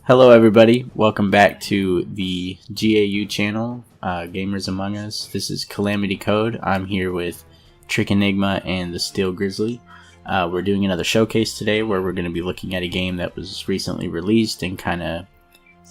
Hello, everybody. Welcome back to the GAU channel, Gamers Among Us. This is Calamity Code. I'm here with Trick Enigma and the Steel Grizzly. We're doing another showcase today where we're going to be looking at a game that was recently released and kind of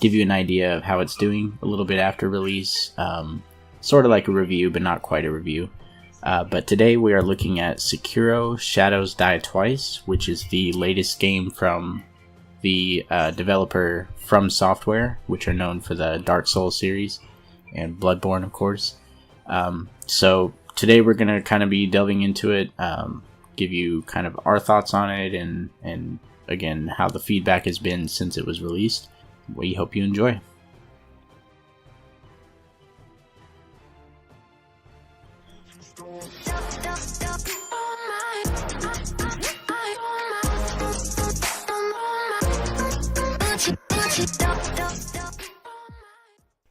give you an idea of how it's doing a little bit after release. Sort of like a review, but not quite a review. But today we are looking at Sekiro Shadows Die Twice, which is the latest game from the developer FromSoftware, which are known for the Dark Souls series and Bloodborne, of course. So today we're going to kind of be delving into it, give you kind of our thoughts on it, and again, how the feedback has been since it was released. We hope you enjoy.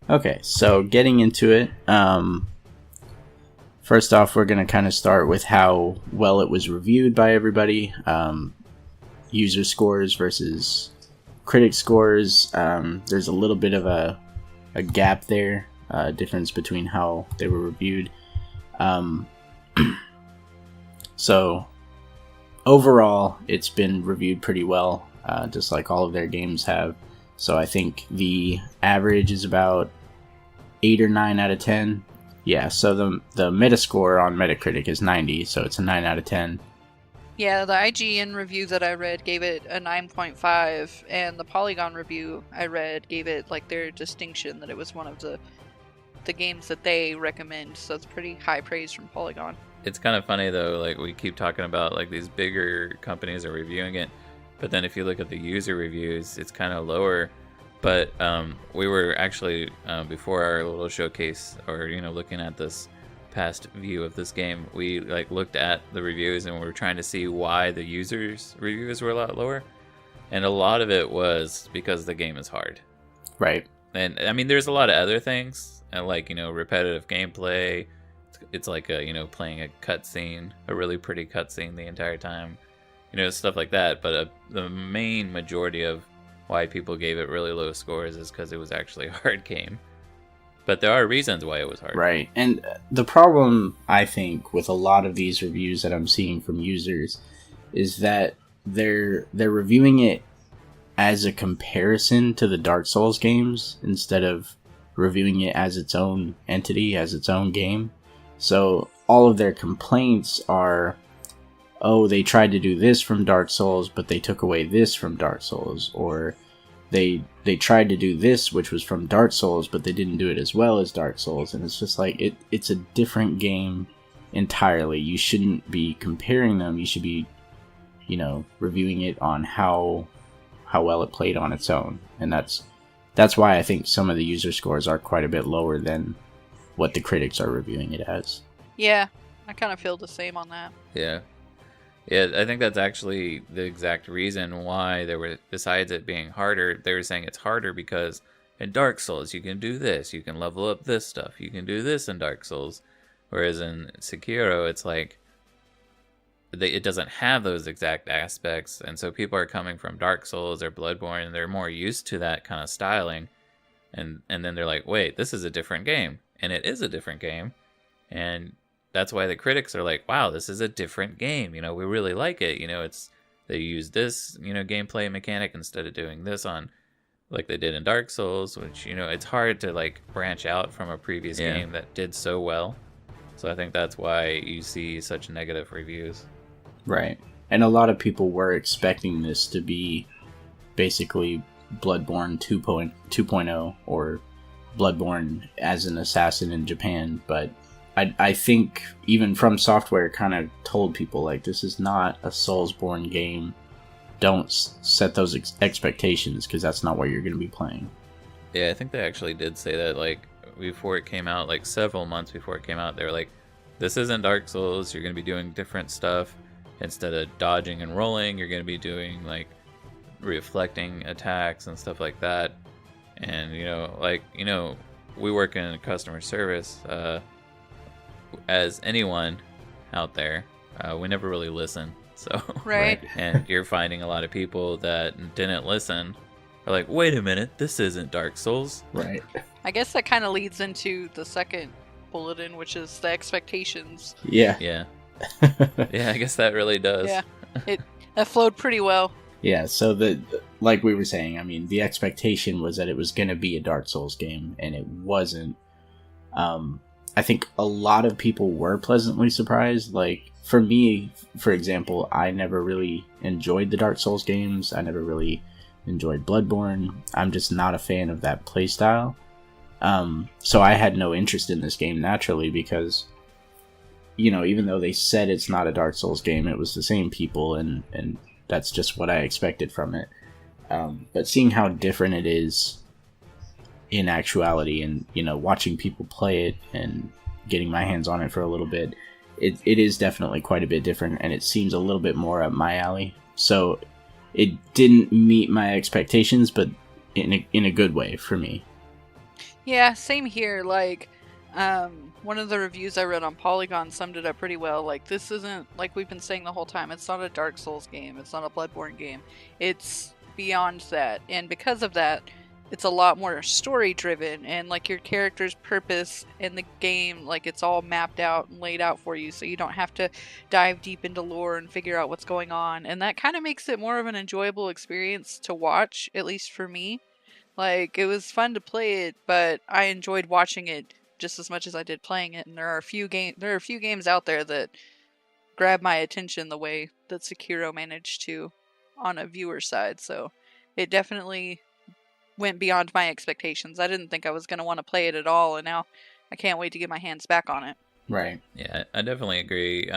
Okay, so getting into it, first off, we're going to kind of start with how well it was reviewed by everybody, user scores versus critic scores. There's a little bit of a gap there, difference between how they were reviewed. So, overall, it's been reviewed pretty well, just like all of their games have. So I think the average is about 8 or 9 out of 10. Yeah, so the Metascore on Metacritic is 90, so it's a 9 out of 10. Yeah, the IGN review that I read gave it a 9.5, and the Polygon review I read gave it like their distinction that it was one of the games that they recommend, so it's pretty high praise from Polygon. It's kind of funny though, like we keep talking about like these bigger companies are reviewing it, but then if you look at the user reviews, it's kind of lower. But we were actually before our little showcase, or looking at this past view of this game, we like looked at the reviews and we were trying to see why the users reviews were a lot lower, and a lot of it was because the game is hard. Right. And I mean, there's a lot of other things, like repetitive gameplay. It's like playing a cutscene, a really pretty cutscene the entire time, stuff like that. But the main majority of why people gave it really low scores is because it was actually a hard game. But there are reasons why it was hard. Right. And the problem, I think, with a lot of these reviews that I'm seeing from users is that they're reviewing it as a comparison to the Dark Souls games instead of reviewing it as its own entity, as its own game. So all of their complaints are, oh, they tried to do this from Dark Souls, but they took away this from Dark Souls. Or they tried to do this, which was from Dark Souls, but they didn't do it as well as Dark Souls. And it's just like, it's a different game entirely. You shouldn't be comparing them. You should be, reviewing it on how well it played on its own. And that's why I think some of the user scores are quite a bit lower than what the critics are reviewing it as. Yeah, I kind of feel the same on that. Yeah, I think that's actually the exact reason why they were, besides it being harder, they were saying it's harder because in Dark Souls you can do this, you can level up this stuff, you can do this in Dark Souls, whereas in Sekiro it's like it doesn't have those exact aspects, and so people are coming from Dark Souls or Bloodborne and they're more used to that kind of styling, and then they're like, wait, this is a different game. And it is a different game, and that's why the critics are like, wow, this is a different game, we really like it. They use this gameplay mechanic instead of doing this on like they did in Dark Souls, which it's hard to like branch out from a previous game that did so well. So I think that's why you see such negative reviews. Right. And a lot of people were expecting this to be basically Bloodborne 2.0 or Bloodborne as an assassin in Japan, but I think even FromSoftware kind of told people, like, this is not a Soulsborne game. Don't set those expectations, because that's not what you're going to be playing. Yeah, I think they actually did say that, like, before it came out, like, several months before it came out, they were like, this isn't Dark Souls, you're going to be doing different stuff. Instead of dodging and rolling, you're going to be doing, like, reflecting attacks and stuff like that. And, we work in customer service. As anyone out there, we never really listen. So right. And you're finding a lot of people that didn't listen are like, wait a minute, this isn't Dark Souls. Right. I guess that kind of leads into the second bulletin, which is the expectations. Yeah. Yeah. Yeah, I guess that really does. Yeah, that flowed pretty well. Yeah, so like we were saying, I mean, the expectation was that it was going to be a Dark Souls game, and it wasn't. I think a lot of people were pleasantly surprised. Like, for me, for example, I never really enjoyed the Dark Souls games. I never really enjoyed Bloodborne. I'm just not a fan of that playstyle. So I had no interest in this game naturally because, you know, even though they said it's not a Dark Souls game, it was the same people, and that's just what I expected from it. But seeing how different it is in actuality, and, you know, watching people play it and getting my hands on it for a little bit, it is definitely quite a bit different, and it seems a little bit more up my alley. So it didn't meet my expectations, but in a good way for me. Yeah, same here. Like, one of the reviews I read on Polygon summed it up pretty well. Like, this isn't, like we've been saying the whole time, it's not a Dark Souls game, it's not a Bloodborne game. It's beyond that. And because of that, it's a lot more story driven, and like your character's purpose in the game, like it's all mapped out and laid out for you, so you don't have to dive deep into lore and figure out what's going on. And that kind of makes it more of an enjoyable experience to watch, at least for me. Like, it was fun to play it, but I enjoyed watching it just as much as I did playing it. And there are a few games out there that grab my attention the way that Sekiro managed to on a viewer side. So it definitely went beyond my expectations. I didn't think I was going to want to play it at all, and now I can't wait to get my hands back on it. Right. Yeah, I definitely agree.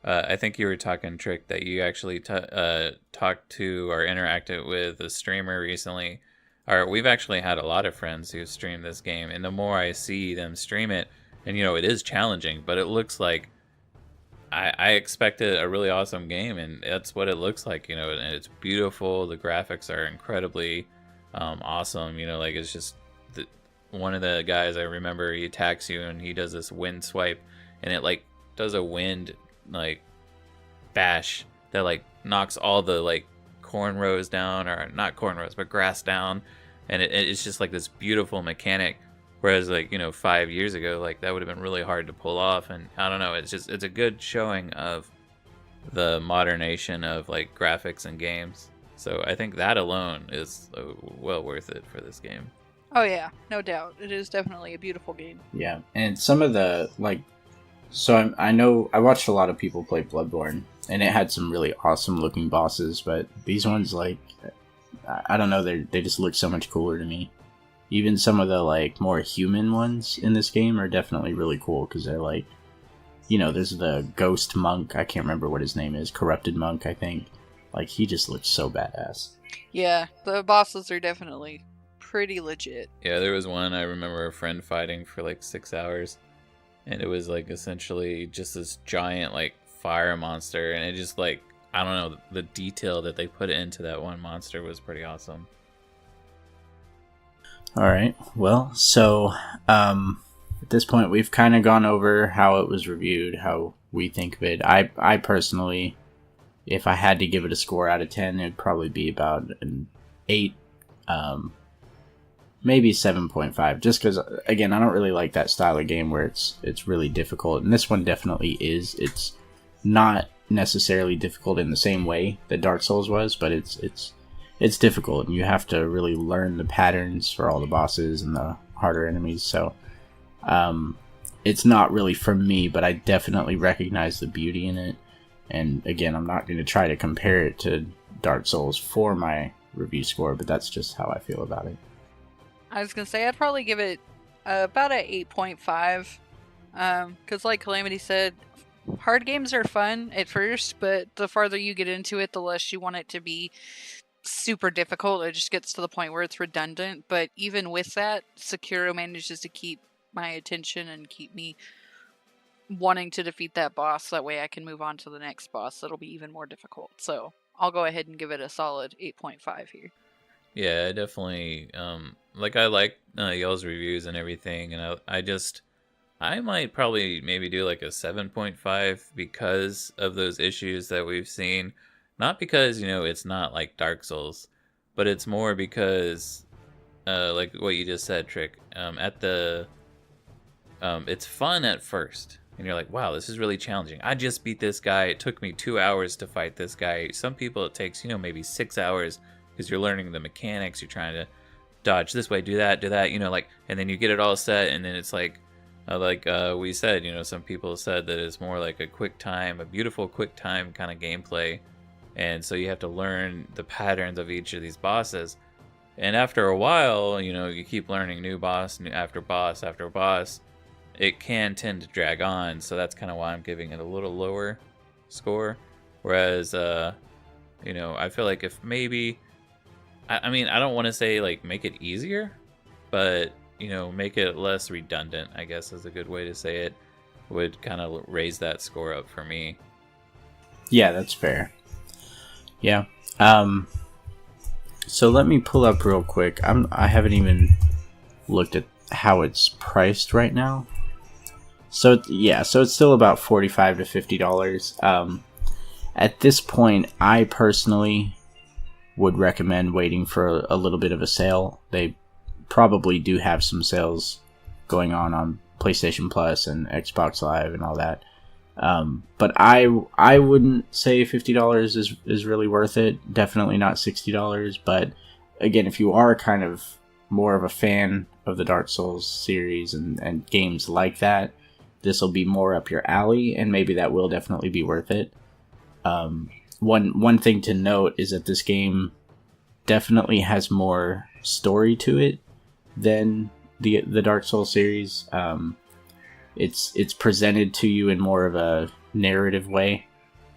I think you were talking, Trick, that you actually talked to or interacted with a streamer recently. Or we've actually had a lot of friends who stream this game, and the more I see them stream it, and, you know, it is challenging, but it looks like I expected a really awesome game, and that's what it looks like, you know, and it's beautiful. The graphics are incredibly awesome, you know, like it's just one of the guys I remember, he attacks you and he does this wind swipe, and it like does a wind like bash that like knocks all the like cornrows down, or not cornrows but grass down, and it's just like this beautiful mechanic, whereas like, you know, 5 years ago, like that would have been really hard to pull off. And I don't know, it's a good showing of the modernization of like graphics and games. So I think that alone is well worth it for this game. Oh yeah, no doubt. It is definitely a beautiful game. Yeah, and some of the, like, so I know I watched a lot of people play Bloodborne, and it had some really awesome looking bosses, but these ones, like, I don't know, they just look so much cooler to me. Even some of the, like, more human ones in this game are definitely really cool, because they're like, you know, there's the ghost monk, I can't remember what his name is, corrupted monk, I think. Like, he just looks so badass. Yeah, the bosses are definitely pretty legit. Yeah, there was one I remember a friend fighting for like 6 hours, and it was like essentially just this giant like fire monster, and it just like, I don't know, the detail that they put into that one monster was pretty awesome. Alright, well, so at this point we've kind of gone over how it was reviewed, how we think of it. I personally, if I had to give it a score out of 10, it'd probably be about an 8, maybe 7.5, just because, again, I don't really like that style of game where it's really difficult, and this one definitely is. It's not necessarily difficult in the same way that Dark Souls was, but it's difficult, and you have to really learn the patterns for all the bosses and the harder enemies, so it's not really for me, but I definitely recognize the beauty in it. And again, I'm not going to try to compare it to Dark Souls for my review score, but that's just how I feel about it. I was going to say, I'd probably give it about an 8.5. Because like Calamity said, hard games are fun at first, but the farther you get into it, the less you want it to be super difficult. It just gets to the point where it's redundant. But even with that, Sekiro manages to keep my attention and keep me wanting to defeat that boss. That way I can move on to the next boss that'll be even more difficult. So I'll go ahead and give it a solid 8.5 here. Yeah, I definitely like, I like y'all's reviews and everything, and I might probably maybe do like a 7.5 because of those issues that we've seen. Not because, you know, it's not like Dark Souls, but it's more because, like what you just said, Trick. It's fun at first, and you're like, wow, this is really challenging. I just beat this guy. It took me 2 hours to fight this guy. Some people it takes, maybe 6 hours because you're learning the mechanics. You're trying to dodge this way, do that, and then you get it all set, and then it's like we said, some people said that it's more like a beautiful quick time kind of gameplay, and so you have to learn the patterns of each of these bosses, and after a while, you keep learning new boss after boss after boss. It can tend to drag on, so that's kind of why I'm giving it a little lower score, whereas I feel like if maybe I mean, I don't want to say like make it easier, but make it less redundant, I guess is a good way to say it, would kind of raise that score up for me. Yeah, that's fair. Yeah. So let me pull up real quick. I haven't even looked at how it's priced right now. So it's still about $45 to $50. At this point, I personally would recommend waiting for a little bit of a sale. They probably do have some sales going on PlayStation Plus and Xbox Live and all that. But I wouldn't say $50 is really worth it. Definitely not $60. But again, if you are kind of more of a fan of the Dark Souls series and games like that, this will be more up your alley, and maybe that will definitely be worth it. One thing to note is that this game definitely has more story to it than the Dark Souls series. It's presented to you in more of a narrative way.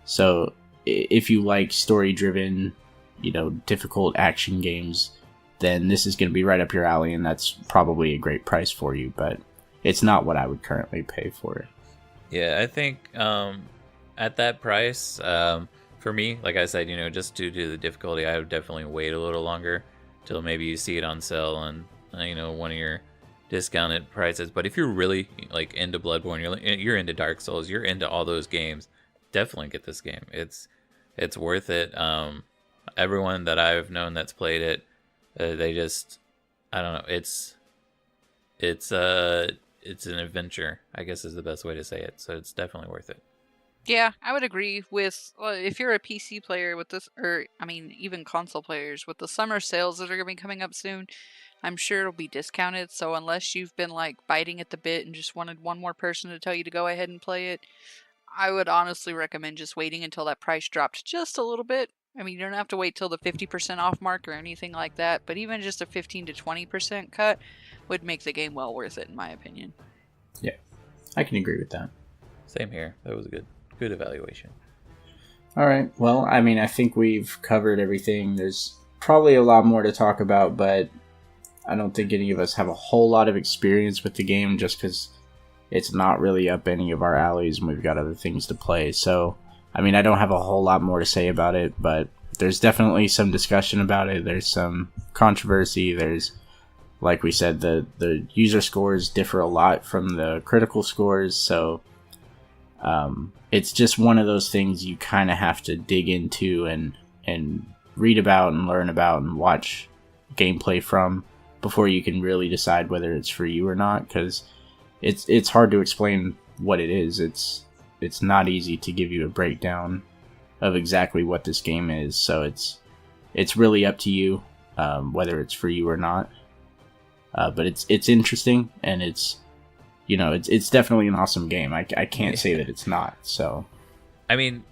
So if you like story-driven, difficult action games, then this is going to be right up your alley, and that's probably a great price for you. But it's not what I would currently pay for it. Yeah, I think at that price, for me, like I said, just due to the difficulty, I would definitely wait a little longer till maybe you see it on sale on, one of your discounted prices. But if you're really like into Bloodborne, you're into Dark Souls, you're into all those games, definitely get this game. It's worth it. Everyone that I've known that's played it, they just, I don't know. It's an adventure, I guess is the best way to say it. So it's definitely worth it. Yeah, I would agree with if you're a PC player with this, or even console players with the summer sales that are going to be coming up soon. I'm sure it'll be discounted. So unless you've been like biting at the bit and just wanted one more person to tell you to go ahead and play it, I would honestly recommend just waiting until that price dropped just a little bit. You don't have to wait till the 50% off mark or anything like that, but even just a 15 to 20% cut would make the game well worth it, in my opinion. Yeah, I can agree with that. Same here. That was a good evaluation. All right. Well, I think we've covered everything. There's probably a lot more to talk about, but I don't think any of us have a whole lot of experience with the game just because it's not really up any of our alleys and we've got other things to play. So, I don't have a whole lot more to say about it, but there's definitely some discussion about it. There's some controversy. There's, like we said, the user scores differ a lot from the critical scores. So, it's just one of those things you kind of have to dig into and read about and learn about and watch gameplay from before you can really decide whether it's for you or not, because it's hard to explain what it is. It's not easy to give you a breakdown of exactly what this game is, so it's really up to you whether it's for you or not. But it's interesting, and it's definitely an awesome game. I can't say that it's not. So,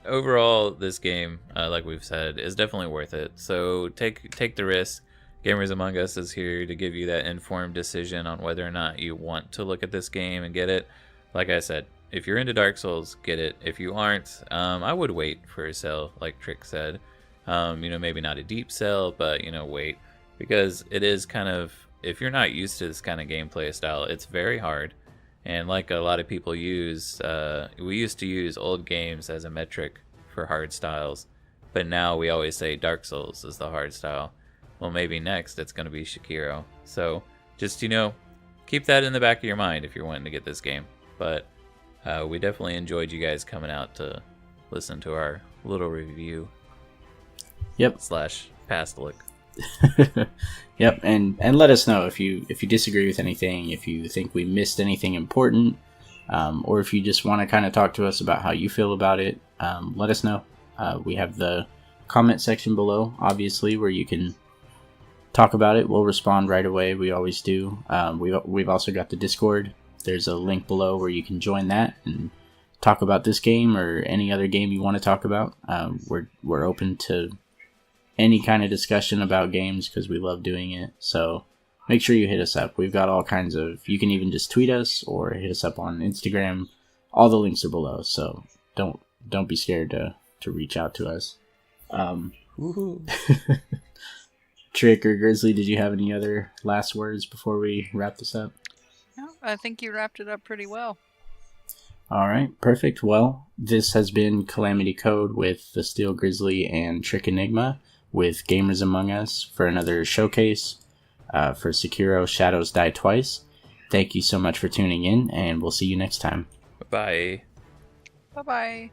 overall, this game, like we've said, is definitely worth it. So take the risk. Gamers Among Us is here to give you that informed decision on whether or not you want to look at this game and get it. Like I said, if you're into Dark Souls, get it. If you aren't, I would wait for a sale, like Trick said. Maybe not a deep sale, but wait, because it is kind of, if you're not used to this kind of gameplay style, it's very hard. And like a lot of people use, we used to use old games as a metric for hard styles, but now we always say Dark Souls is the hard style. Well, maybe next it's going to be Sekiro. So just, keep that in the back of your mind if you're wanting to get this game. But we definitely enjoyed you guys coming out to listen to our little review. Yep. / past look. Yep, and let us know if you disagree with anything, if you think we missed anything important, or if you just want to kind of talk to us about how you feel about it. Let us know. We have the comment section below, obviously, where you can talk about it. We'll respond right away. We always do. We've also got the Discord. There's a link below where you can join that and talk about this game or any other game you want to talk about. We're open to any kind of discussion about games because we love doing it. So make sure you hit us up. We've got all kinds of... You can even just tweet us or hit us up on Instagram. All the links are below, so don't be scared to reach out to us. Trick or Grizzly, did you have any other last words before we wrap this up? No, I think you wrapped it up pretty well. All right, perfect. Well, this has been Calamity Code with the Steel Grizzly and Trick Enigma with Gamers Among Us for another showcase for Sekiro Shadows Die Twice. Thank you so much for tuning in, and we'll see you next time. Bye. Bye-bye.